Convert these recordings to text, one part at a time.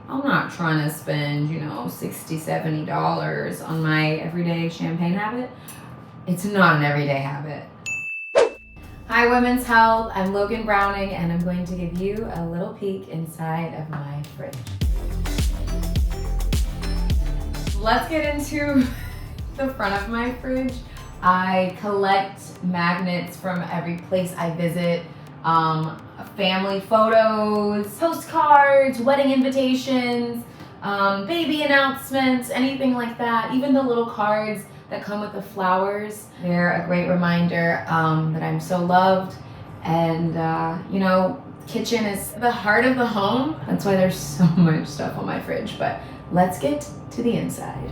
I'm not trying to spend, you know, $60, $70 on my everyday champagne habit. It's not an everyday habit. Hi Women's Health, I'm Logan Browning and I'm going to give you a little peek inside of my fridge. Let's get into the front of my fridge. I collect magnets from every place I visit, family photos, postcards, wedding invitations, baby announcements, anything like that. Even the little cards that come with the flowers. They're a great reminder that I'm so loved. And, you know, kitchen is the heart of the home. That's why there's so much stuff on my fridge. But let's get to the inside.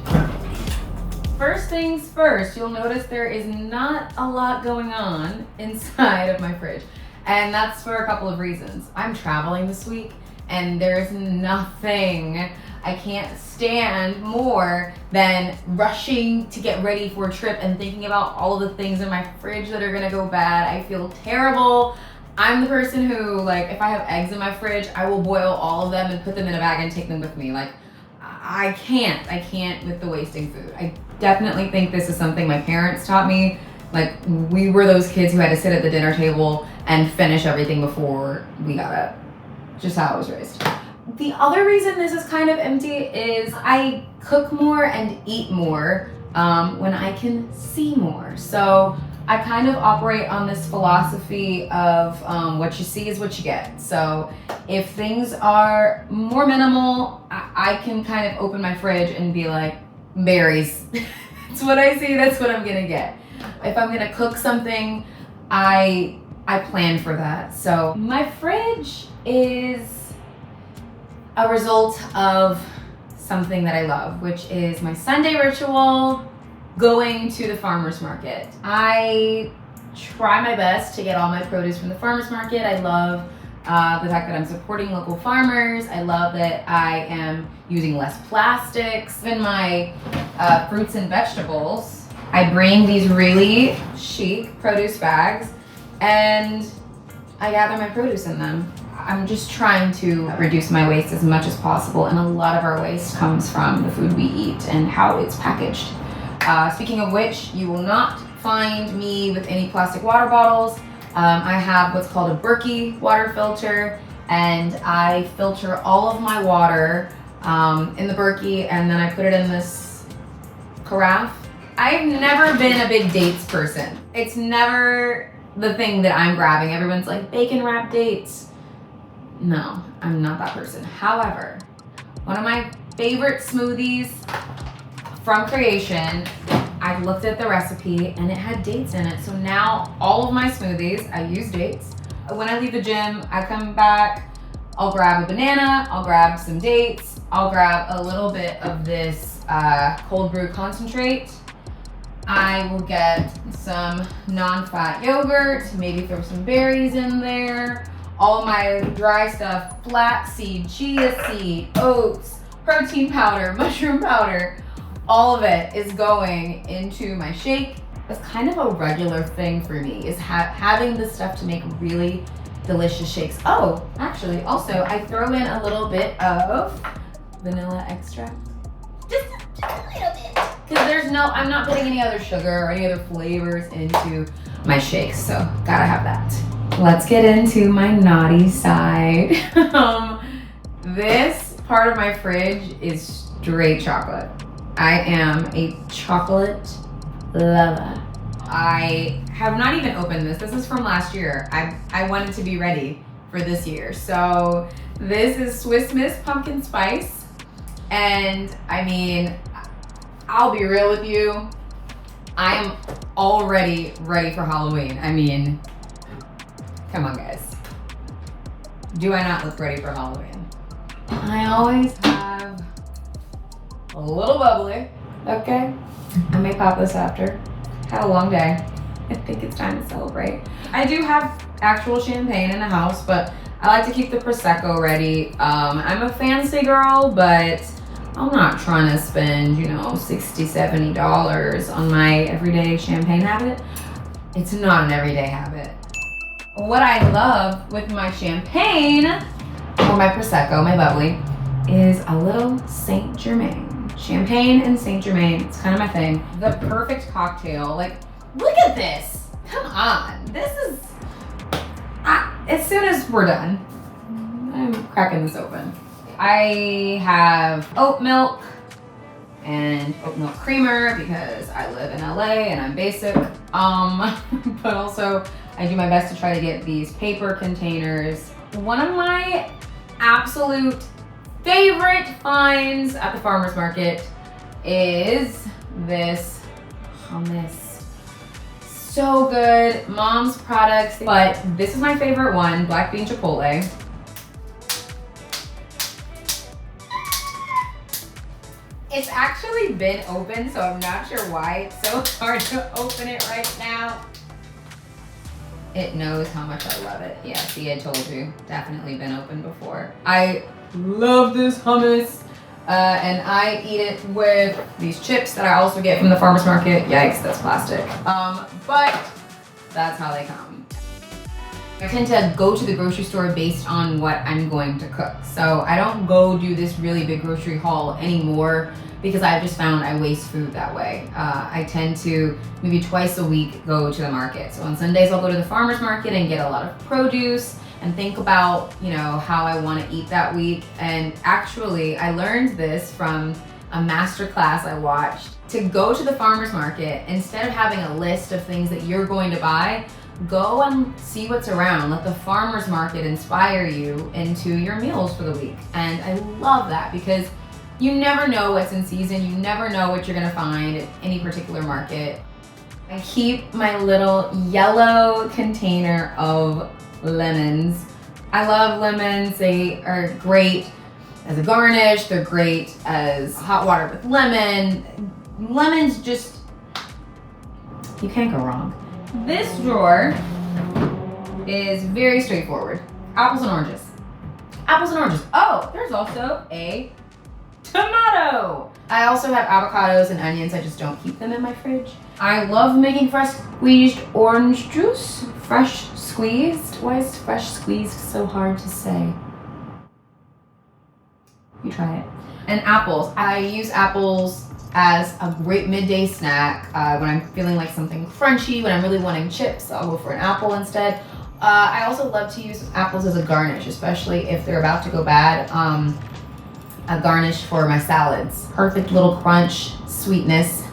First things first, you'll notice there is not a lot going on inside of my fridge. And that's for a couple of reasons. I'm traveling this week and there's nothing I can't stand more than rushing to get ready for a trip and thinking about all of the things in my fridge that are gonna go bad. I feel terrible. I'm the person who, like, if I have eggs in my fridge, I will boil all of them and put them in a bag and take them with me. Like, I can't with the wasting food. I definitely think this is something my parents taught me. Like, we were those kids who had to sit at the dinner table and finish everything before we got up. Just how I was raised. The other reason this is kind of empty is I cook more and eat more when I can see more. So I kind of operate on this philosophy of what you see is what you get. So if things are more minimal, I can kind of open my fridge and be like, berries. That's what I see, that's what I'm gonna get. If I'm gonna cook something, I plan for that. So my fridge is a result of something that I love, which is my Sunday ritual, going to the farmer's market. I try my best to get all my produce from the farmer's market. I love the fact that I'm supporting local farmers. I love that I am using less plastics. Even my fruits and vegetables, I bring these really chic produce bags and I gather my produce in them. I'm just trying to reduce my waste as much as possible, and a lot of our waste comes from the food we eat and how it's packaged. Speaking of which, you will not find me with any plastic water bottles. I have what's called a Berkey water filter, and I filter all of my water in the Berkey, and then I put it in this carafe. I've never been a big dates person. It's never the thing that I'm grabbing. Everyone's like, bacon wrapped dates. No, I'm not that person. However, one of my favorite smoothies from creation, I looked at the recipe and it had dates in it. So now all of my smoothies, I use dates. When I leave the gym, I come back, I'll grab a banana, I'll grab some dates, I'll grab a little bit of this cold brew concentrate. I will get some non-fat yogurt, maybe throw some berries in there. All of my dry stuff, flaxseed, chia seed, oats, protein powder, mushroom powder, all of it is going into my shake. That's kind of a regular thing for me, is having the stuff to make really delicious shakes. Oh, actually, also, I throw in a little bit of vanilla extract. Just a little bit. Because I'm not putting any other sugar or any other flavors into my shakes, so gotta have that. Let's get into my naughty side. This part of my fridge is straight chocolate. I am a chocolate lover. I have not even opened this. This is from last year. I wanted to be ready for this year. So this is Swiss Miss Pumpkin Spice. And I mean, I'll be real with you. I am already ready for Halloween. I mean, come on, guys. Do I not look ready for Halloween? I always have a little bubbly, okay? I may pop this after. Had a long day. I think it's time to celebrate. I do have actual champagne in the house, but I like to keep the Prosecco ready. I'm a fancy girl, but I'm not trying to spend, you know, $60, $70 on my everyday champagne habit. It's not an everyday habit. What I love with my champagne, or my Prosecco, my bubbly, is a little Saint Germain. Champagne and Saint Germain, it's kind of my thing. The perfect cocktail, like, look at this. Come on, this is, as soon as we're done, I'm cracking this open. I have oat milk and oat milk creamer because I live in LA and I'm basic. But also I do my best to try to get these paper containers. One of my absolute favorite finds at the farmer's market is this hummus. So good, mom's products, but this is my favorite one, black bean chipotle. It's actually been open, so I'm not sure why it's so hard to open it right now. It knows how much I love it. Yeah, see, I told you, definitely been open before. I love this hummus, and I eat it with these chips that I also get from the farmer's market. Yikes, that's plastic. But that's how they come. I tend to go to the grocery store based on what I'm going to cook. So I don't go do this really big grocery haul anymore because I've just found I waste food that way. I tend to maybe twice a week go to the market. So on Sundays I'll go to the farmer's market and get a lot of produce and think about, you know, how I want to eat that week. And actually I learned this from a master class I watched. To go to the farmer's market, instead of having a list of things that you're going to buy, go and see what's around. Let the farmer's market inspire you into your meals for the week. And I love that because you never know what's in season. You never know what you're gonna find at any particular market. I keep my little yellow container of lemons. I love lemons. They are great as a garnish. They're great as hot water with lemon. Lemons just, you can't go wrong. This drawer is very straightforward. Apples and oranges. Apples and oranges. Oh, there's also a tomato. I also have avocados and onions. I just don't keep them in my fridge. I love making fresh squeezed orange juice. Fresh squeezed? Why is fresh squeezed so hard to say? You try it. And apples. I use apples as a great midday snack when I'm feeling like something crunchy, when I'm really wanting chips, I'll go for an apple instead. I also love to use apples as a garnish, especially if they're about to go bad. A garnish for my salads. Perfect little crunch, sweetness,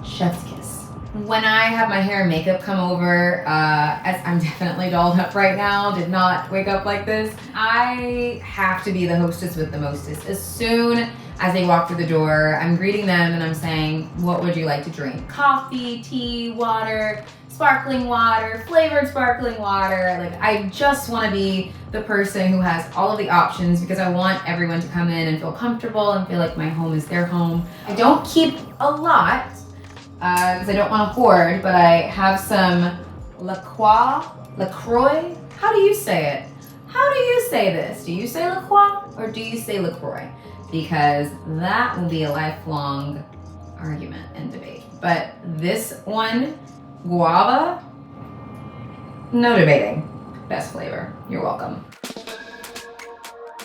chef's kiss. When I have my hair and makeup come over, as I'm definitely dolled up right now, did not wake up like this, I have to be the hostess with the mostest. As soon as they walk through the door, I'm greeting them and I'm saying, what would you like to drink? Coffee, tea, water, sparkling water, flavored sparkling water. Like, I just want to be the person who has all of the options because I want everyone to come in and feel comfortable and feel like my home is their home. I don't keep a lot because I don't want to hoard, but I have some LaCroix. How do you say it? How do you say this? Do you say LaCroix or do you say LaCroix? Because that will be a lifelong argument and debate. But this one, guava, no debating. Best flavor. You're welcome.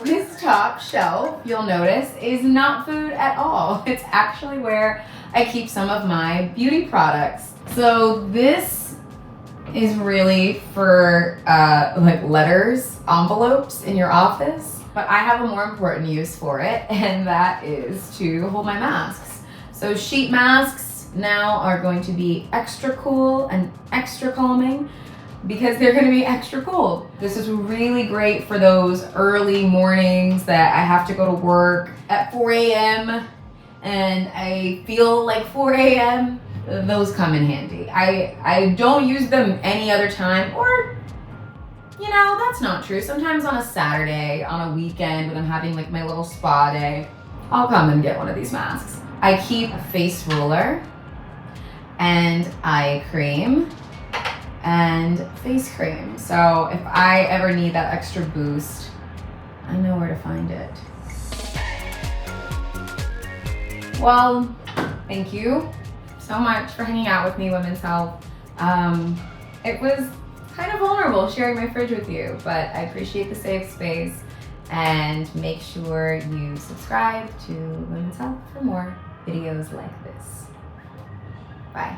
This top shelf, you'll notice, is not food at all. It's actually where I keep some of my beauty products. So this is really for like letters, envelopes in your office. But I have a more important use for it, and that is to hold my masks. So sheet masks now are going to be extra cool and extra calming because they're going to be extra cool. This is really great for those early mornings that I have to go to work at 4 a.m. and I feel like 4 a.m. Those come in handy. I don't use them any other time, or you know, that's not true. Sometimes on a Saturday, on a weekend, when I'm having like my little spa day, I'll come and get one of these masks. I keep a face roller and eye cream and face cream. So if I ever need that extra boost, I know where to find it. Well, thank you so much for hanging out with me, Women's Health. It was kind of vulnerable sharing my fridge with you, but I appreciate the safe space And make sure you subscribe to Women's Health for more videos like this. Bye.